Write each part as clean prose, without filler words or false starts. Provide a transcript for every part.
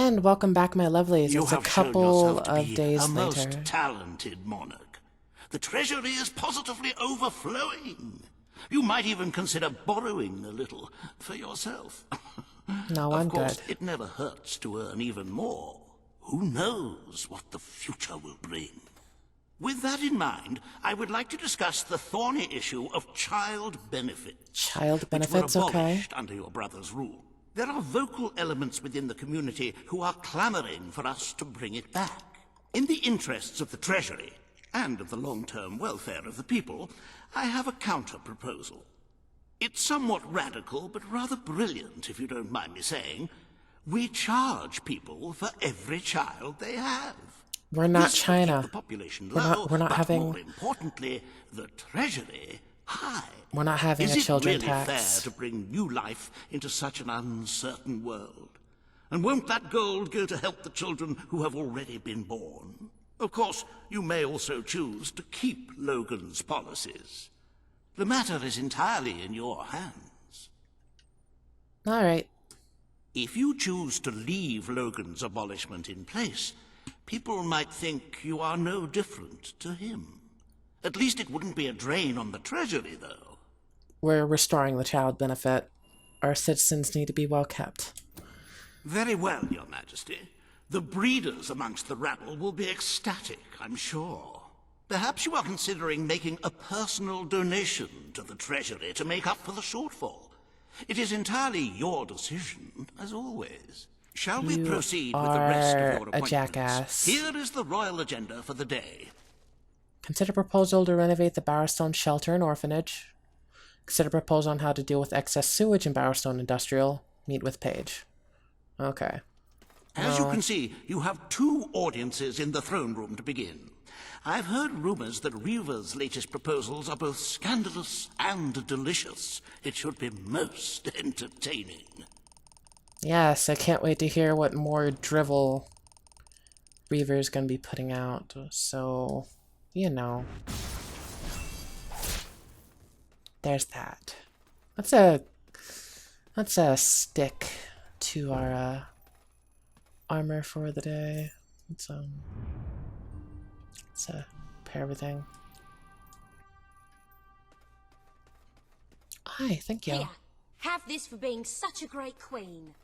And welcome back, my lovelies. You It's a have shown couple yourself to of be days a most later. talented monarch. The treasury is positively overflowing. You might even consider borrowing a little for yourself. No, I'm Of course, good. it never hurts to earn even more. Who knows what the future will bring? With that in mind, I would like to discuss the thorny issue of child benefits. Child benefits, which were okay. abolished under your brother's rule. There are vocal elements within the community who are clamoring for us to bring it back. In the interests of the Treasury, and of the long-term welfare of the people, I have a counter-proposal. It's somewhat radical, but rather brilliant, if you don't mind me saying. We charge people for every child they have. We're not This will keep China. the population We're low, not but having. more importantly, the Treasury high. We're not having Is a it children really tax. fair to bring new life into such an uncertain world? And won't that gold go to help the children who have already been born? Of course, you may also choose to keep Logan's policies. The matter is entirely in your hands. All right. If you choose to leave Logan's abolishment in place, people might think you are no different to him. At least it wouldn't be a drain on the Treasury, though. We're restoring the child benefit. Our citizens need to be well kept. Very well, Your Majesty. The breeders amongst the rabble will be ecstatic, I'm sure. Perhaps you are considering making a personal donation to the Treasury to make up for the shortfall. It is entirely your decision, as always. Shall we proceed with the rest of your appointments? A jackass. Here is the royal agenda for the day. Consider proposal to renovate the Bowerstone Shelter and Orphanage. Consider proposal on how to deal with excess sewage in Bowerstone Industrial. Meet with Paige. Okay. As you can see, you have two audiences in the throne room to begin. I've heard rumors that Reaver's latest proposals are both scandalous and delicious. It should be most entertaining. Yes, I can't wait to hear what more drivel Reaver's gonna be putting out. So, you know. There's that. Let's stick to our armor for the day. Let's pair everything. Hi, thank you. Here, have this for being such a great queen.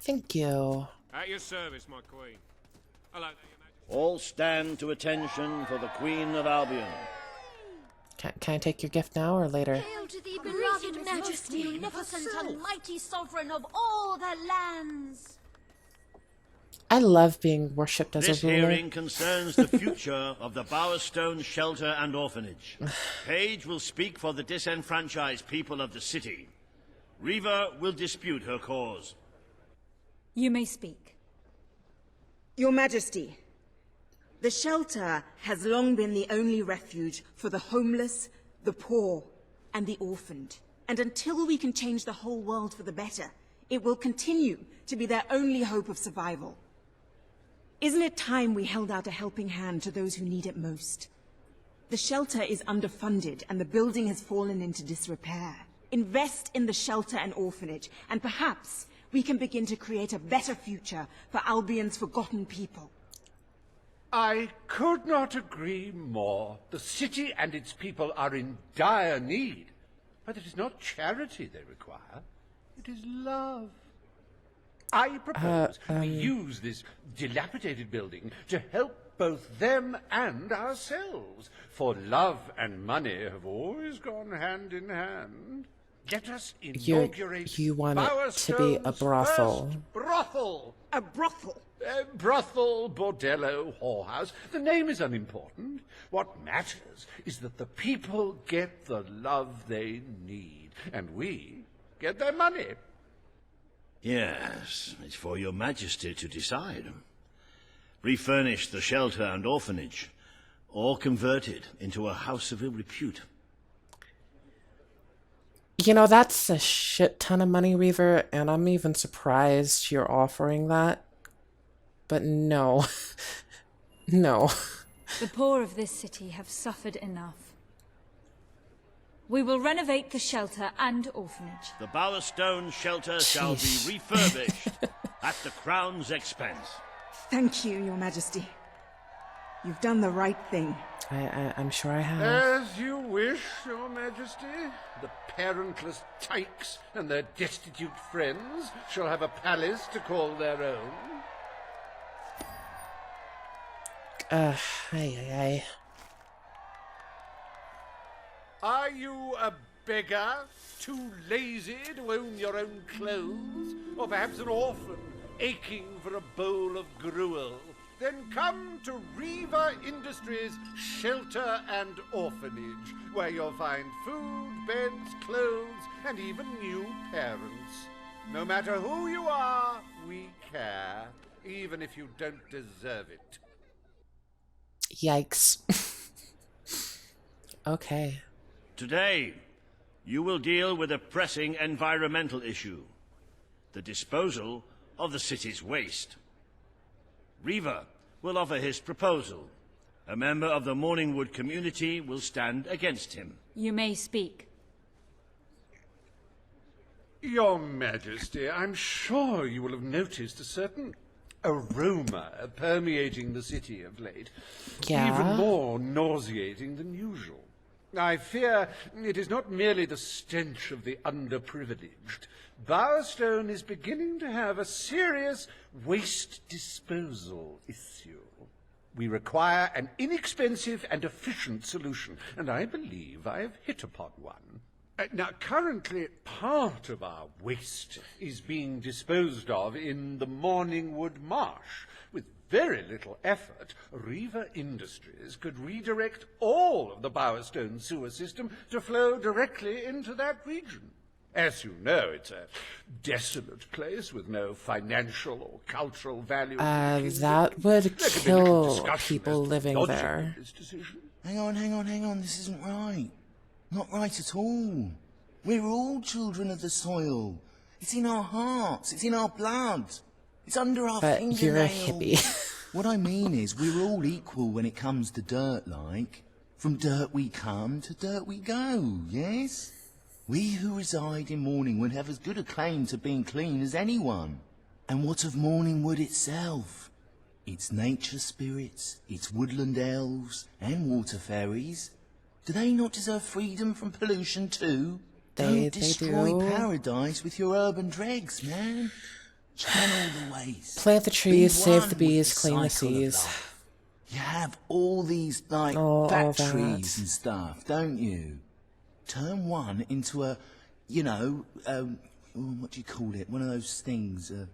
Thank you. At your service, my queen. Hello there, Your Majesty. All stand to attention for the Queen of Albion. Can I take your gift now or later? Hail to thee, beloved Majesty, magnificent and mighty sovereign of all the lands. I love being worshipped as This a ruler. hearing concerns the future of the Bowerstone Shelter and Orphanage. Paige will speak for the disenfranchised people of the city. Reaver will dispute her cause. You may speak. Your Majesty, the shelter has long been the only refuge for the homeless, the poor, and the orphaned. And until we can change the whole world for the better, it will continue to be their only hope of survival. Isn't it time we held out a helping hand to those who need it most? The shelter is underfunded and the building has fallen into disrepair. Invest in the shelter and orphanage, and perhaps we can begin to create a better future for Albion's forgotten people. I could not agree more. The city and its people are in dire need. But it is not charity they require. It is love. I propose we use this dilapidated building to help both them and ourselves. For love and money have always gone hand in hand. Let us inaugurate You want it to be a Bowerstone's brothel. first brothel. A brothel? Brothel, bordello, whorehouse. The name is unimportant. What matters is that the people get the love they need, and we get their money. Yes, it's for your majesty to decide. Refurnish the shelter and orphanage, or convert it into a house of ill repute. You know, that's a shit ton of money, Reaver, and I'm even surprised you're offering that. But no. No. The poor of this city have suffered enough. We will renovate the shelter and orphanage. The Bowerstone Shelter shall be Sheesh. refurbished. At the Crown's expense. Thank you, Your Majesty. You've done the right thing. I'm sure I have. As you wish, Your Majesty. The parentless tykes and their destitute friends shall have a palace to call their own. Ay. Are you a beggar, too lazy to own your own clothes? Or perhaps an orphan, aching for a bowl of gruel? Then come to Riva Industries Shelter and Orphanage, where you'll find food, beds, clothes, and even new parents. No matter who you are, we care, even if you don't deserve it. Yikes. Okay. Today, you will deal with a pressing environmental issue. The disposal of the city's waste. Riva will offer his proposal. A member of the Morningwood community will stand against him. You may speak. Your Majesty, I'm sure you will have noticed a certain aroma permeating the city of late. Yeah. Even more nauseating than usual. I fear it is not merely the stench of the underprivileged. Bowerstone is beginning to have a serious waste disposal issue. We require an inexpensive and efficient solution, and I believe I have hit upon one. Now, currently, part of our waste is being disposed of in the Morningwood Marsh. With very little effort, Riva Industries could redirect all of the Bowerstone sewer system to flow directly into that region. As you know, it's a desolate place with no financial or cultural value. That would kill people living there. Hang on. This isn't right. Not right at all. We're all children of the soil. It's in our hearts. It's in our blood. It's under our fingernails. But you're a hippie. What I mean is, we're all equal when it comes to dirt, like. From dirt we come, to dirt we go, yes? We who reside in Morningwood have as good a claim to being clean as anyone. And what of Morningwood itself? Its nature spirits, its woodland elves, and water fairies. Do they not deserve freedom from pollution too? Don't destroy paradise with your urban dregs, man. Channel the waste. Plant the trees, save the bees, clean the seas. You have all these, like, factories and stuff, don't you? Turn one into a, what do you call it? One of those things, a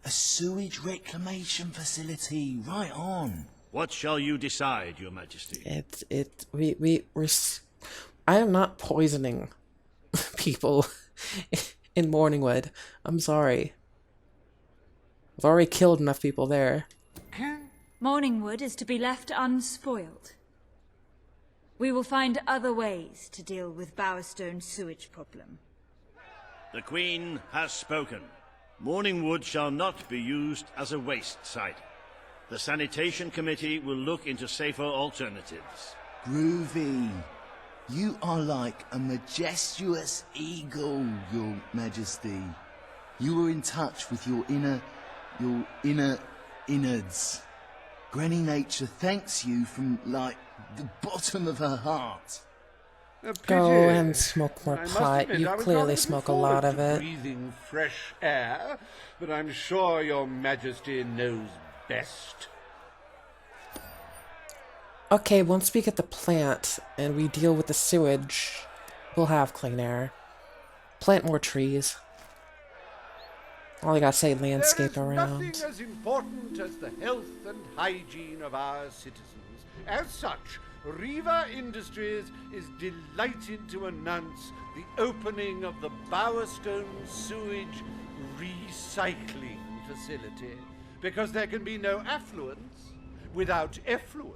sewage reclamation facility. Right on. What shall you decide, Your Majesty? I am not poisoning people in Morningwood. I'm sorry. I've already killed enough people there. Morningwood is to be left unspoiled. We will find other ways to deal with Bowerstone's sewage problem. The Queen has spoken. Morningwood shall not be used as a waste site. The Sanitation Committee will look into safer alternatives. Groovy. You are like a majestuous eagle, Your Majesty. You were in touch with your inner innards. Granny Nature thanks you from, like, the bottom of her heart. Go and smoke more pot. You clearly smoke a lot of it. Breathing fresh air, but I'm sure Your Majesty knows best. Okay, once we get the plant and we deal with the sewage, we'll have clean air. Plant more trees. All I gotta say, landscape around. There is nothing as important as the health and hygiene of our citizens. As such, Riva Industries is delighted to announce the opening of the Bowerstone Sewage Recycling Facility, because there can be no affluence without effluence.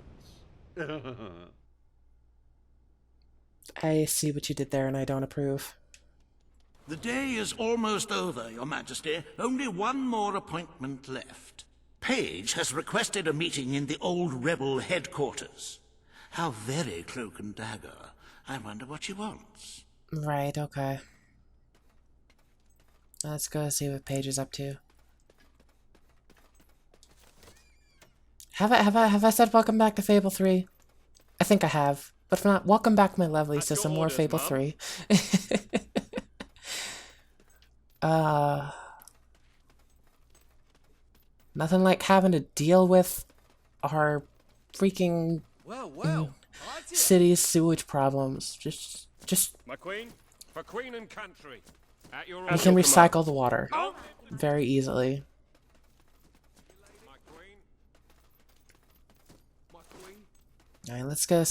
I see what you did there and I don't approve. The day is almost over, Your Majesty. Only one more appointment left. Page has requested a meeting in the old rebel headquarters. How very cloak and dagger. I wonder what she wants. Right, okay. Let's go see what Paige is up to. Have I said welcome back to Fable 3? I think I have. But if not, welcome back, my lovelies, to some more Fable 3. Nothing like having to deal with our freaking city's sewage problems. Just My queen, for queen and country. At your we can recycle the water very easily. My queen. My queen. All right, let's go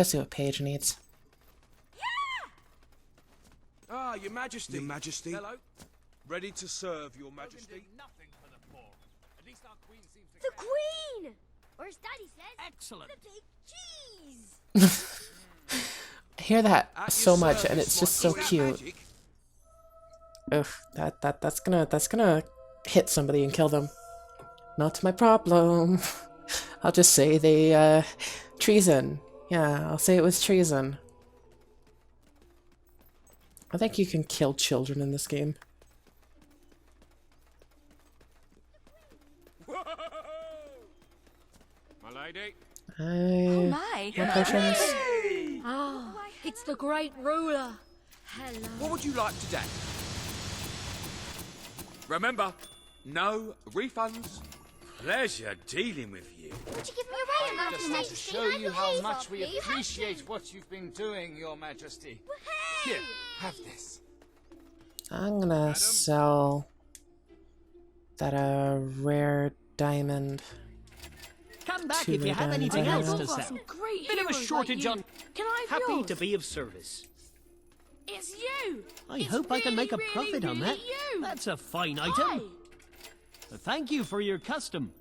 see what Paige needs. Ah, Your Majesty. Your Majesty. Hello. Ready to serve, Your Majesty. Nothing for the poor. At least our queen seems to. The Queen! Or as Daddy says, Excellent. the big cheese! I hear that At so your much, and service, it's my just so king. cute. Magic. Ugh, that's gonna hit somebody and kill them. Not my problem. I'll just say they treason. Yeah, I'll say it was treason. I think you can kill children in this game. Whoa! My lady. Oh my! More potions. Oh, it's the great ruler. Hello. What would you like today? Remember, no refunds. Pleasure dealing with you. Would you give me a rating, Your Majesty? To show you how much we appreciate what you've been doing, Your Majesty. Here, have this. I'm gonna sell that rare diamond. Come back Two if you have diamonds, anything I else know. to sell. Some great Bit of a heroes shortage like on. you. Can I have Happy yours? to be of service. It's you. I It's hope I can make a really, profit on really that. You. That's a fine item. Hi. Thank you for your custom.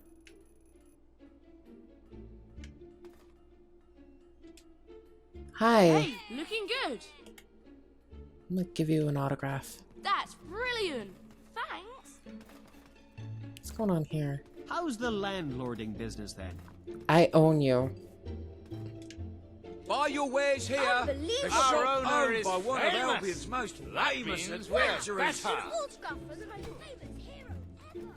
Hi. Hey, looking good. I'm gonna give you an autograph. That's brilliant. Thanks. What's going on here? How's the landlording business then? I own you. Buy your wares here. Unbelievable. The shop Our owner owned is by one of famous. Albion's most famous Albion's adventurers. better. Wolfscruffers are my favourite hero ever.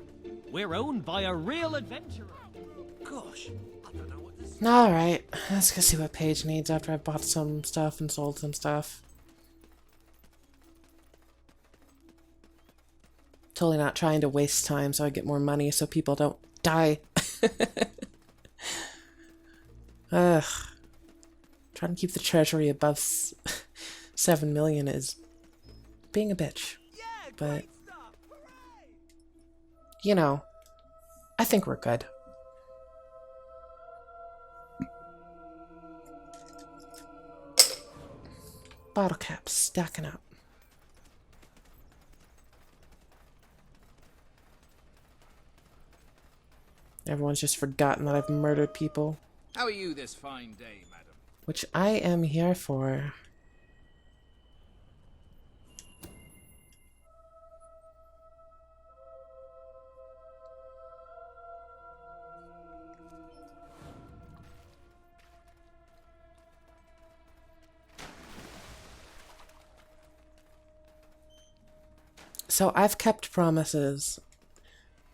We're owned by a real adventurer. Gosh, I don't know what this. Alright, let's go see what Paige needs after I bought some stuff and sold some stuff. Totally not trying to waste time so I get more money so people don't die. Ugh. Trying to keep the treasury above 7 million is being a bitch. But, you know, I think we're good. Bottle caps stacking up. Everyone's just forgotten that I've murdered people, How are you this fine day, madam? which I am here for. So I've kept promises.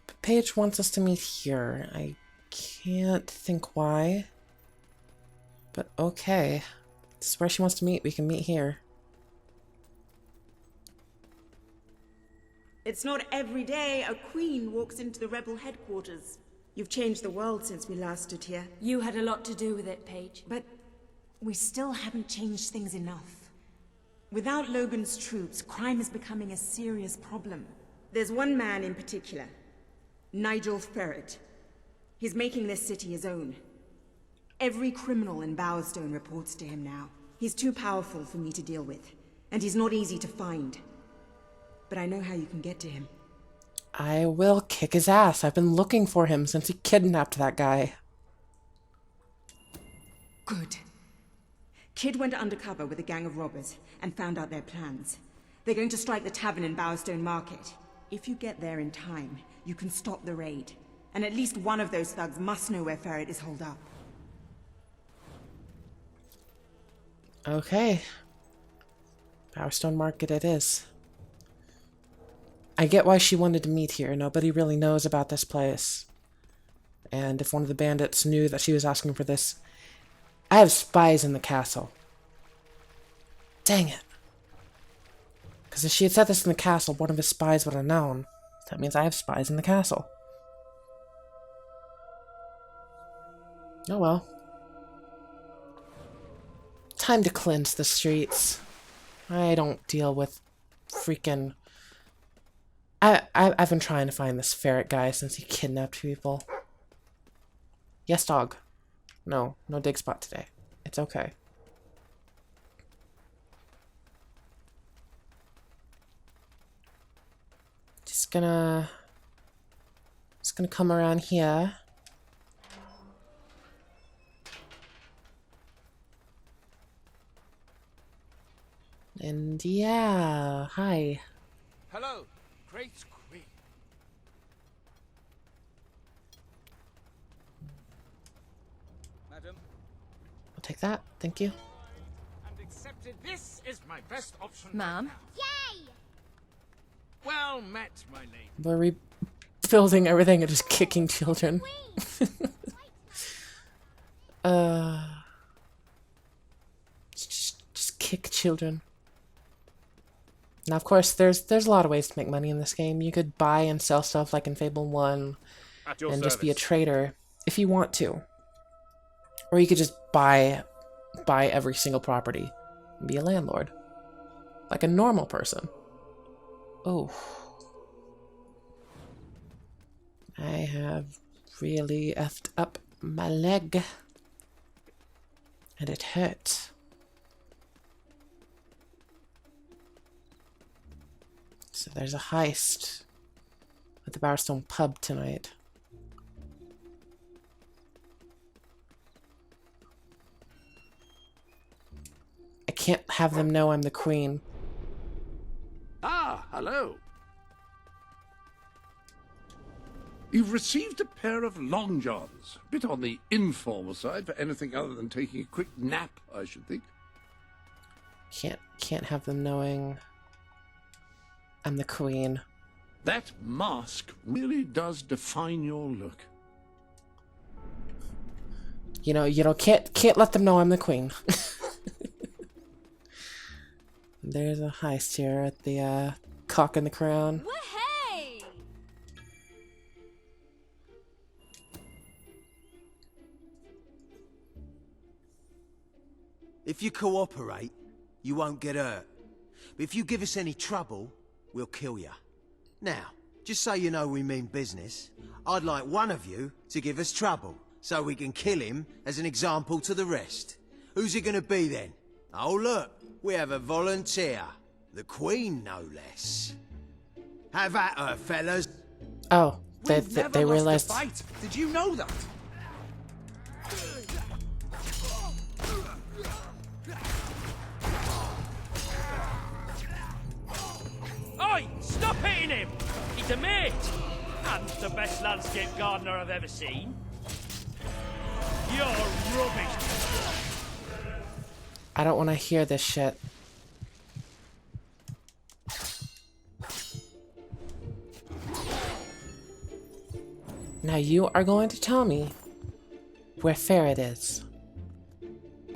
But Paige wants us to meet here. I can't think why. But okay. This is where she wants to meet. We can meet here. It's not every day a queen walks into the rebel headquarters. You've changed the world since we last stood here. You had a lot to do with it, Paige. But we still haven't changed things enough. Without Logan's troops, crime is becoming a serious problem. There's one man in particular, Nigel Ferret. He's making this city his own. Every criminal in Bowerstone reports to him now. He's too powerful for me to deal with, and he's not easy to find. But I know how you can get to him. I will kick his ass. I've been looking for him since he kidnapped that guy. Good. Kid went undercover with a gang of robbers and found out their plans. They're going to strike the tavern in Bowerstone Market. If you get there in time, you can stop the raid. And at least one of those thugs must know where Ferret is holed up. Okay. Bowerstone Market it is. I get why she wanted to meet here. Nobody really knows about this place. And if one of the bandits knew that she was asking for this... I have spies in the castle. Dang it. Because if she had said this in the castle, one of his spies would have known. That means I have spies in the castle. Oh well. Time to cleanse the streets. I don't deal with freaking... I've been trying to find this ferret guy since he kidnapped people. Yes, dog. No dig spot today. It's okay. Just gonna come around here. And yeah, hi. Hello, great queen. Madam. I'll take that. Thank you. And accepted this is my best option. Ma'am. Yay! Well met, my lady. We're rebuilding everything and just kicking children. Just kick children. Now, of course, there's a lot of ways to make money in this game. You could buy and sell stuff like in Fable 1 and just be a trader if you want to. Or you could just buy every single property and be a landlord. Like a normal person. Oh. I have really effed up my leg. And it hurts. So there's a heist at the Bowerstone pub tonight. I can't have them know I'm the queen. Ah, hello. You've received a pair of long johns. A bit on the informal side for anything other than taking a quick nap, I should think. Can't have them knowing I'm the queen. That mask really does define your look. You know, can't let them know I'm the queen. There's a heist here at the Cock and the Crown. Wahey! If you cooperate, you won't get hurt. But if you give us any trouble, we'll kill you. Now, just so you know we mean business, I'd like one of you to give us trouble, so we can kill him as an example to the rest. Who's it gonna be then? Oh look, we have a volunteer. The Queen, no less. Have at her, fellas. Oh, they realized. Did you know that? Oi! Stop hitting him! He's a mate! And the best landscape gardener I've ever seen. You're rubbish! I don't want to hear this shit. Now you are going to tell me where Ferret is.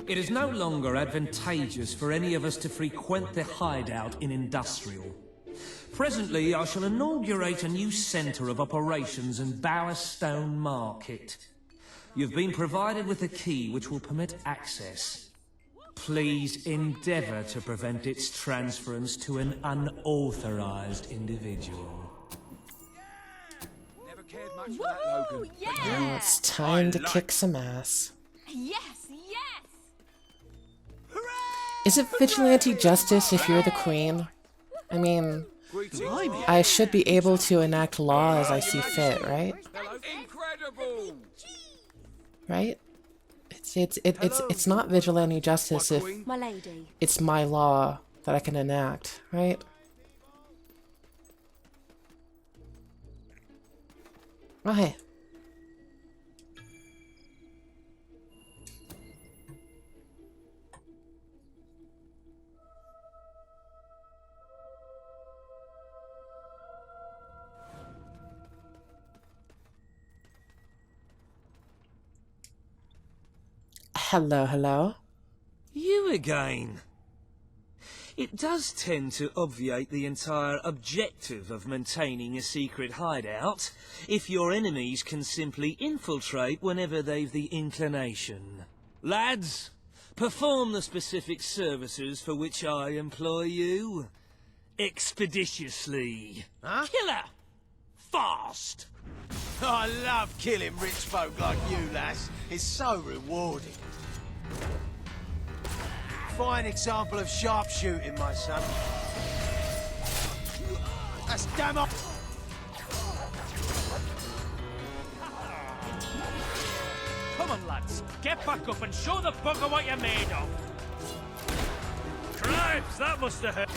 It is no longer advantageous for any of us to frequent the hideout in Industrial. Presently, I shall inaugurate a new centre of operations in Bowerstone Market. You've been provided with a key which will permit access. Please endeavour to prevent its transference to an unauthorised individual. Woohoo! Yeah! Now it's time to kick some ass. Yes, yes! Is it vigilante justice if you're the queen? I mean, I should be able to enact law as I see fit, right? Incredible! Right? It's not vigilante justice if My lady. it's my law that I can enact, right? Oh, hey. Hello, hello. You again. It does tend to obviate the entire objective of maintaining a secret hideout if your enemies can simply infiltrate whenever they've the inclination. Lads, perform the specific services for which I employ you. Expeditiously. Huh? Killer! Fast! I love killing rich folk like you, lass. It's so rewarding. Fine example of sharpshooting, my son. That's damn up. Come on, lads. Get back up and show the bugger what you're made of. Cripes, that must have hurt.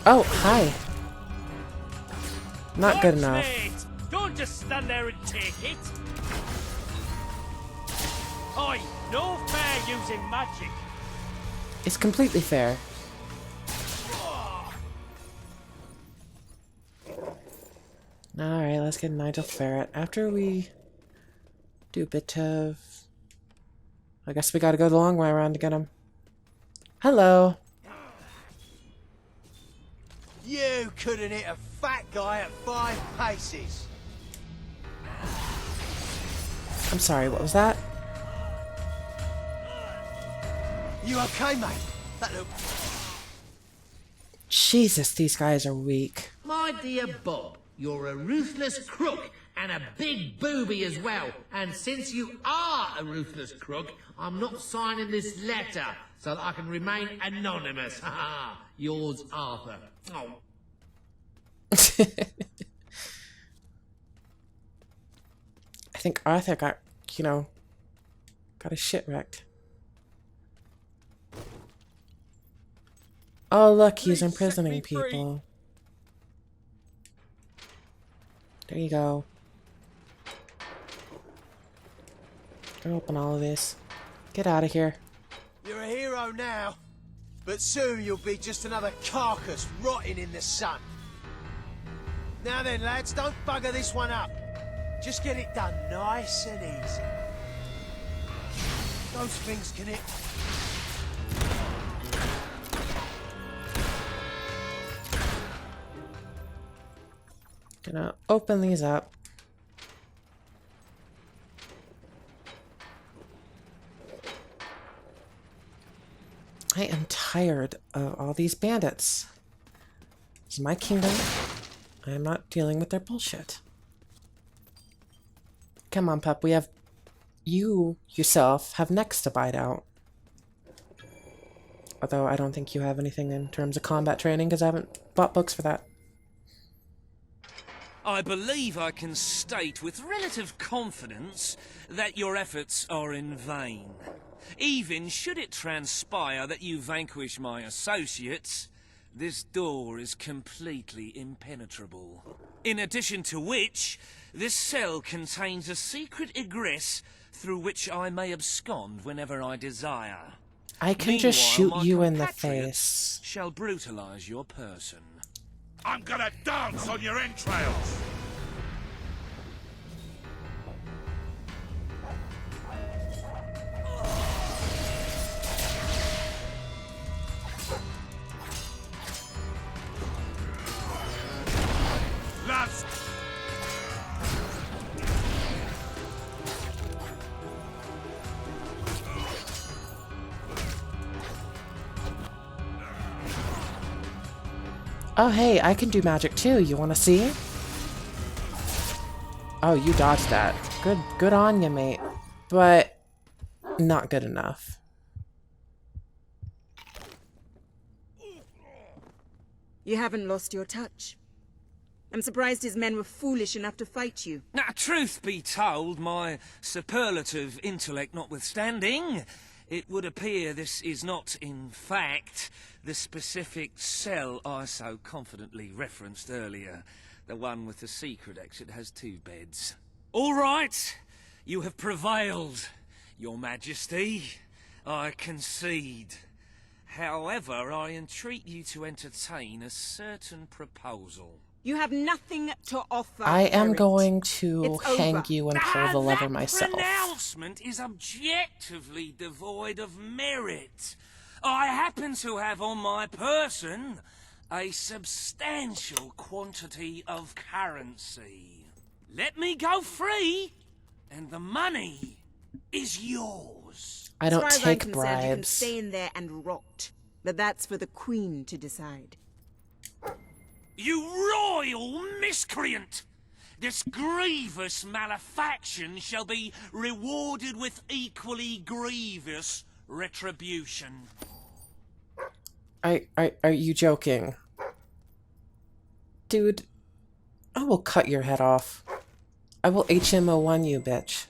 Oh, hi. Not good Watch, enough. mate. Don't just stand there and take it. Oi, no fair using magic. It's completely fair. Alright, let's get Nigel Ferret. After we do a bit of... I guess we gotta go the long way around to get him. Hello. You couldn't hit a fat guy at 5 paces. I'm sorry, what was that? You okay, mate? That look... Jesus, these guys are weak. My dear Bob, you're a ruthless crook and a big booby as well. And since you are a ruthless crook, I'm not signing this letter so that I can remain anonymous. Ha ha! Yours, Arthur. Oh. I think Arthur got, you know, got his shit wrecked. Oh, look, he's imprisoning people. There you go. Open all of this. Get out of here. You're a hero now, but soon you'll be just another carcass rotting in the sun. Now then, lads, don't bugger this one up. Just get it done nice and easy. Those things can hit... Gonna open these up. I am tired of all these bandits. This is my kingdom. I am not dealing with their bullshit. Come on, pup. We have... You, yourself, have next to bite out. Although I don't think you have anything in terms of combat training, because I haven't bought books for that. I believe I can state with relative confidence that your efforts are in vain. Even should it transpire that you vanquish my associates, this door is completely impenetrable. In addition to which, this cell contains a secret egress through which I may abscond whenever I desire. I can just shoot Meanwhile, you my in the compatriots face. shall brutalize your person. I'm gonna dance on your entrails! Lads! Oh, hey, I can do magic too. You want to see? Oh, you dodged that. Good on you, mate. But not good enough. You haven't lost your touch. I'm surprised his men were foolish enough to fight you. Now, truth be told, my superlative intellect notwithstanding, it would appear this is not, in fact, the specific cell I so confidently referenced earlier. The one with the secret exit has 2 beds. All right, you have prevailed, Your Majesty. I concede. However, I entreat you to entertain a certain proposal. You have nothing to offer. I am Errant. going to It's hang over. you and pull the lever That myself. pronouncement is objectively devoid of merit. I happen to have on my person a substantial quantity of currency. Let me go free, and the money is yours. I don't as far take as I'm concerned, you can bribes. stay in there and rot. But that's for the Queen to decide. You royal miscreant! This grievous malefaction shall be rewarded with equally grievous retribution. Are you joking? Dude, I will cut your head off. I will HMO1 you, bitch.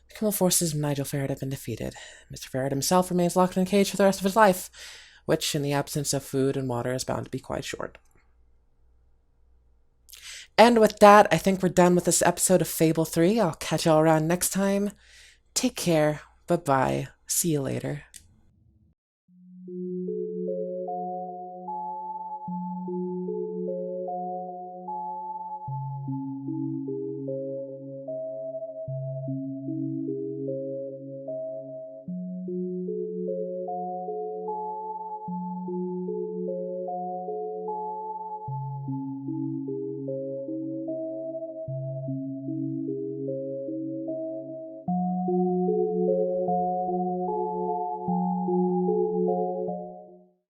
The criminal forces of Nigel Farrett have been defeated. Mr. Farrett himself remains locked in a cage for the rest of his life, which, in the absence of food and water, is bound to be quite short. And with that, I think we're done with this episode of Fable 3. I'll catch y'all around next time. Take care. Bye-bye. See you later.